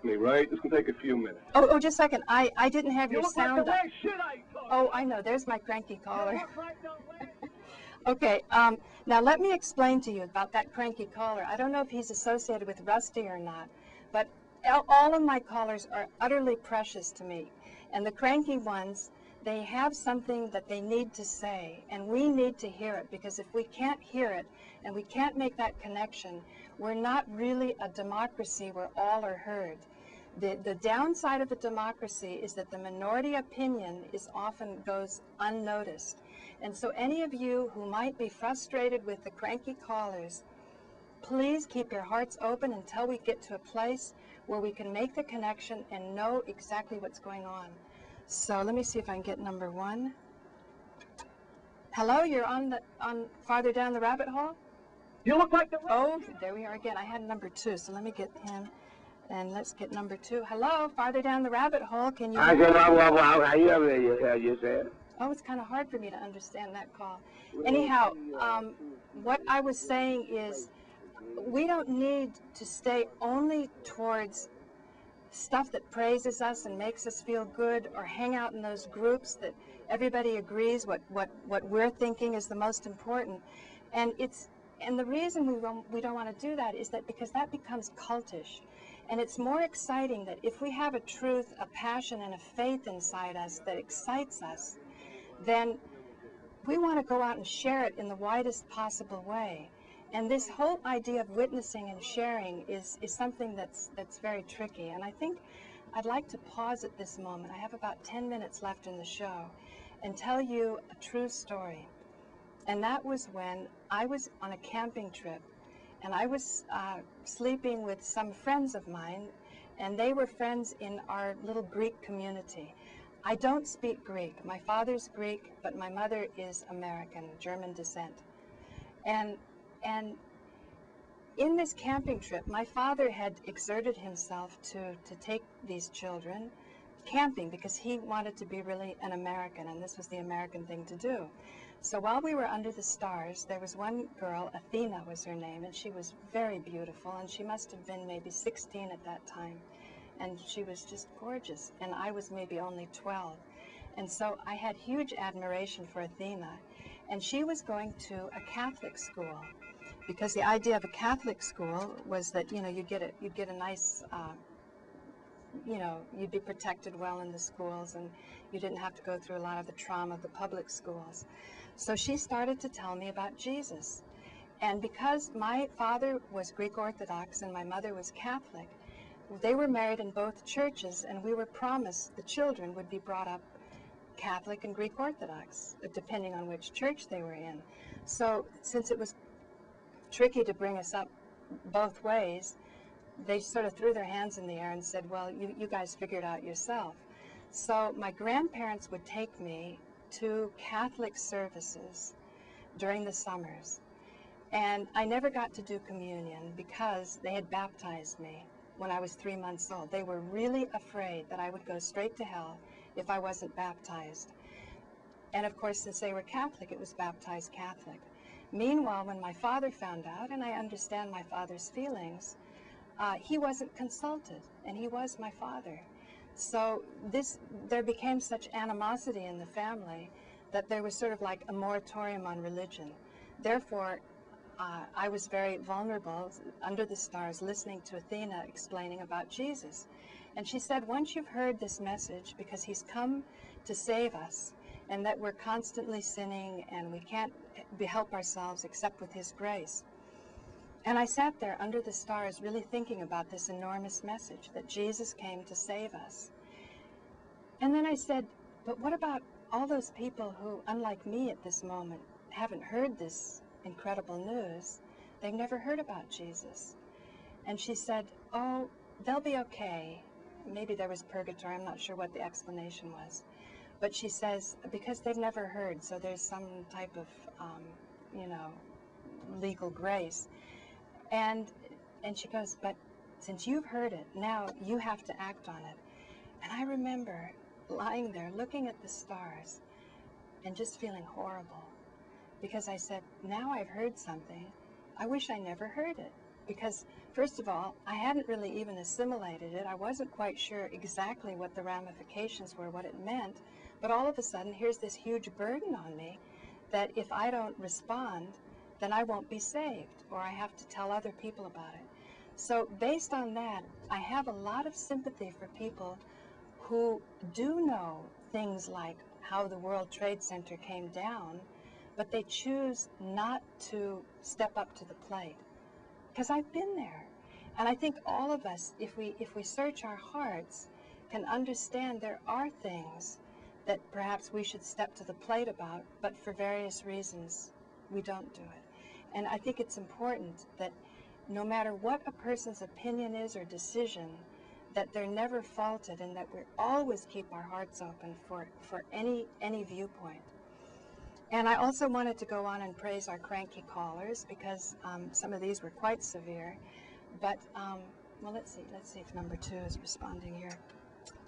me, right? This can take a few minutes. Oh, just a second. I didn't have your sound up. Like shit I talk. Oh, I know. There's my cranky caller. Okay, now let me explain to you about that cranky caller. I don't know if he's associated with Rusty or not, but all of my callers are utterly precious to me. And the cranky ones, they have something that they need to say, and we need to hear it, because if we can't hear it and we can't make that connection, we're not really a democracy where all are heard. The downside of a democracy is that the minority opinion often goes unnoticed. And so any of you who might be frustrated with the cranky callers, please keep your hearts open until we get to a place where we can make the connection and know exactly what's going on. So let me see if I can get number one. Hello, you're on farther down the rabbit hole? You look like the... Oh, there we are again. I had number two, so let me get him. And let's get number two. Hello, farther down the rabbit hole. Can you hear me? You said? Oh, it's kind of hard for me to understand that call. Anyhow, what I was saying is we don't need to stay only towards stuff that praises us and makes us feel good, or hang out in those groups that everybody agrees what we're thinking is the most important. And the reason we don't want to do that is that because that becomes cultish. And it's more exciting that if we have a truth, a passion, and a faith inside us that excites us, then we want to go out and share it in the widest possible way. And this whole idea of witnessing and sharing is something that's very tricky. And I think I'd like to pause at this moment. I have about 10 minutes left in the show and tell you a true story. And that was when I was on a camping trip, and I was sleeping with some friends of mine, and they were friends in our little Greek community. I don't speak Greek. My father's Greek, but my mother is American, German descent. And in this camping trip, my father had exerted himself to take these children camping because he wanted to be really an American, and this was the American thing to do. So while we were under the stars, there was one girl, Athena was her name, and she was very beautiful, and she must have been maybe 16 at that time. And she was just gorgeous, and I was maybe only 12. And so I had huge admiration for Athena, and she was going to a Catholic school, because the idea of a Catholic school was that, you know, you'd get a nice, you know, you'd be protected well in the schools, and you didn't have to go through a lot of the trauma of the public schools. So she started to tell me about Jesus. And because my father was Greek Orthodox and my mother was Catholic, they were married in both churches, and we were promised the children would be brought up Catholic and Greek Orthodox, depending on which church they were in. So since it was tricky to bring us up both ways, they sort of threw their hands in the air and said, well, you guys figure it out yourself. So my grandparents would take me to Catholic services during the summers. And I never got to do communion because they had baptized me when I was 3 months old. They were really afraid that I would go straight to hell if I wasn't baptized. And of course, since they were Catholic, it was baptized Catholic. Meanwhile, when my father found out, and I understand my father's feelings, he wasn't consulted, and he was my father. So there became such animosity in the family that there was sort of like a moratorium on religion. Therefore, I was very vulnerable under the stars listening to Athena explaining about Jesus. And she said, once you've heard this message, because he's come to save us, and that we're constantly sinning and we can't help ourselves except with his grace. And I sat there under the stars really thinking about this enormous message that Jesus came to save us. And then I said, but what about all those people who, unlike me at this moment, haven't heard this incredible news? They've never heard about Jesus. And she said, oh, they'll be okay. Maybe there was purgatory. I'm not sure what the explanation was. But she says, because they've never heard, so there's some type of, you know, legal grace. And she goes, but since you've heard it, now you have to act on it. And I remember lying there looking at the stars and just feeling horrible, because I said, now I've heard something. I wish I never heard it, because First of all, I hadn't really even assimilated it. I wasn't quite sure exactly what the ramifications were, what it meant. But all of a sudden, here's this huge burden on me that if I don't respond, then I won't be saved, or I have to tell other people about it. So based on that, I have a lot of sympathy for people who do know things like how the World Trade Center came down, but they choose not to step up to the plate. Because I've been there. And I think all of us, if we search our hearts, can understand there are things that perhaps we should step to the plate about, but for various reasons, we don't do it. And I think it's important that no matter what a person's opinion is or decision, that they're never faulted, and that we always keep our hearts open for any viewpoint. And I also wanted to go on and praise our cranky callers, because some of these were quite severe. But, well, let's see if number 2 is responding here.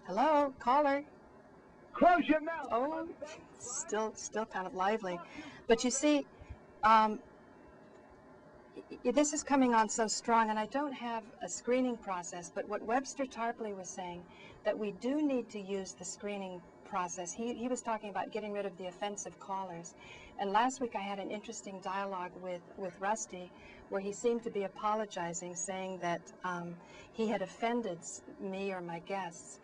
Hello, caller. Close your mouth. Oh, still kind of lively. But you see, this is coming on so strong, and I don't have a screening process, but what Webster Tarpley was saying, that we do need to use the screening process. He was talking about getting rid of the offensive callers. And last week I had an interesting dialogue with Rusty, where he seemed to be apologizing, saying that he had offended me or my guests.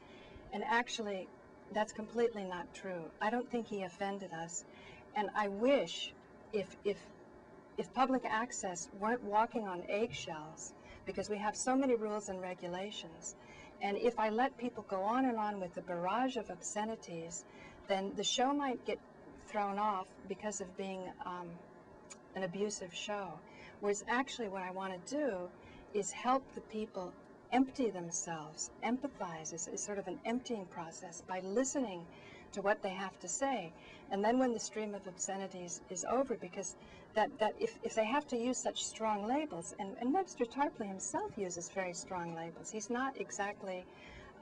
And actually, that's completely not true. I don't think he offended us. And I wish if public access weren't walking on eggshells, because we have so many rules and regulations, and if I let people go on and on with the barrage of obscenities, then the show might get thrown off because of being an abusive show. Whereas actually what I want to do is help the people empty themselves, empathize. It's sort of an emptying process by listening to what they have to say. And then when the stream of obscenities is over, because that if they have to use such strong labels, and Webster Tarpley himself uses very strong labels. He's not exactly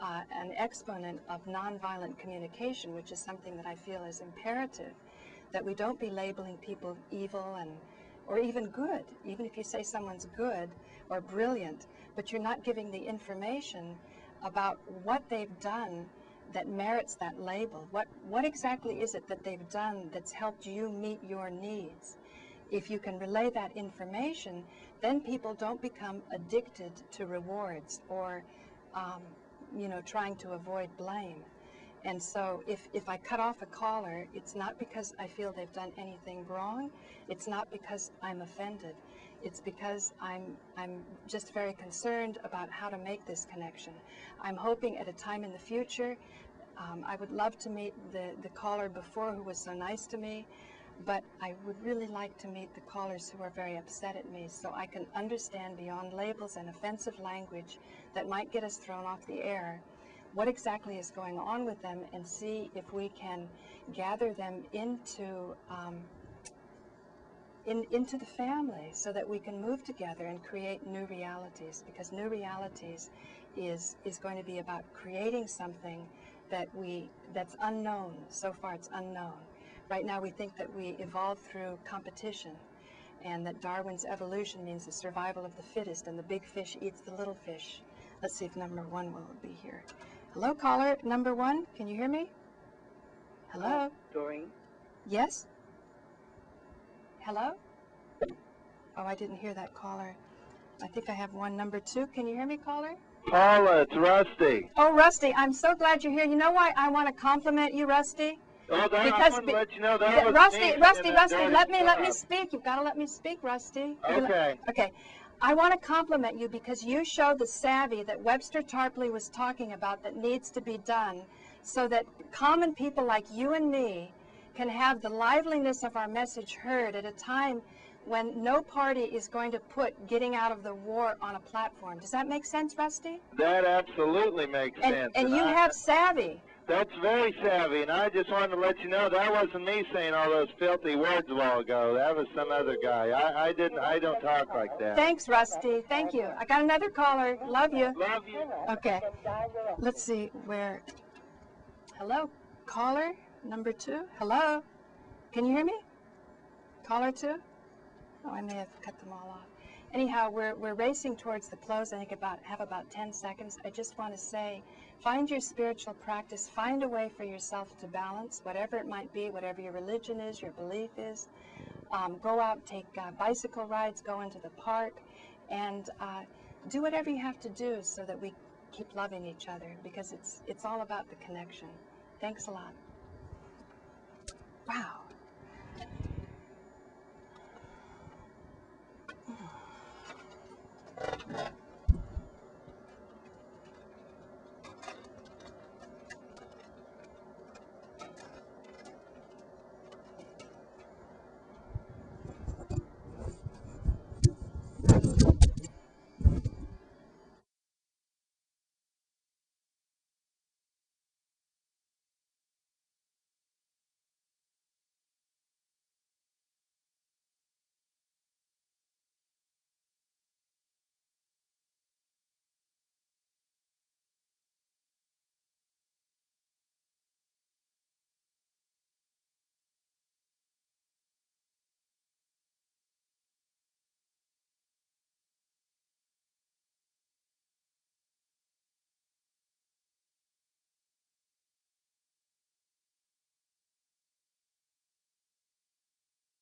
an exponent of nonviolent communication, which is something that I feel is imperative, that we don't be labeling people evil or even good. Even if you say someone's good or brilliant, but you're not giving the information about what they've done that merits that label. What exactly is it that they've done that's helped you meet your needs? If you can relay that information, then people don't become addicted to rewards or trying to avoid blame. And so if I cut off a caller, it's not because I feel they've done anything wrong. It's not because I'm offended. It's because I'm just very concerned about how to make this connection. I'm hoping at a time in the future, I would love to meet the caller before who was so nice to me, but I would really like to meet the callers who are very upset at me, so I can understand beyond labels and offensive language that might get us thrown off the air what exactly is going on with them, and see if we can gather them into the family, so that we can move together and create new realities, because new realities is going to be about creating something that's unknown. So far it's unknown. Right now we think that we evolved through competition, and that Darwin's evolution means the survival of the fittest, and the big fish eats the little fish. Let's see if number 1 will be here. Hello, caller, number 1, can you hear me? Hello? Doreen? Yes? Hello? Oh, I didn't hear that caller. I think I have one, number 2. Can you hear me, caller? Paula, it's Rusty. Oh, Rusty, I'm so glad you're here. You know why I want to compliment you, Rusty? Oh, I Because wanted to let you know that was Rusty, me Rusty, saying that Rusty, dirty let me stuff. speak. You've got to let me speak, Rusty. Okay. Okay. I want to compliment you because you show the savvy that Webster Tarpley was talking about that needs to be done, so that common people like you and me can have the liveliness of our message heard at a time when no party is going to put getting out of the war on a platform. Does that make sense, Rusty? That absolutely makes sense. And you have savvy. That's very savvy, and I just wanted to let you know that wasn't me saying all those filthy words a while ago. That was some other guy. I don't talk like that. Thanks, Rusty. Thank you. I got another caller. Love you. Love you. Okay. Let's see where. Hello, caller number 2. Hello. Can you hear me? Caller 2? Oh, I may have cut them all off. Anyhow, we're racing towards the close. I think have about 10 seconds. I just want to say, find your spiritual practice. Find a way for yourself to balance, whatever it might be, whatever your religion is, your belief is. Go out, take bicycle rides, go into the park, and do whatever you have to do so that we keep loving each other, because it's all about the connection. Thanks a lot. Wow.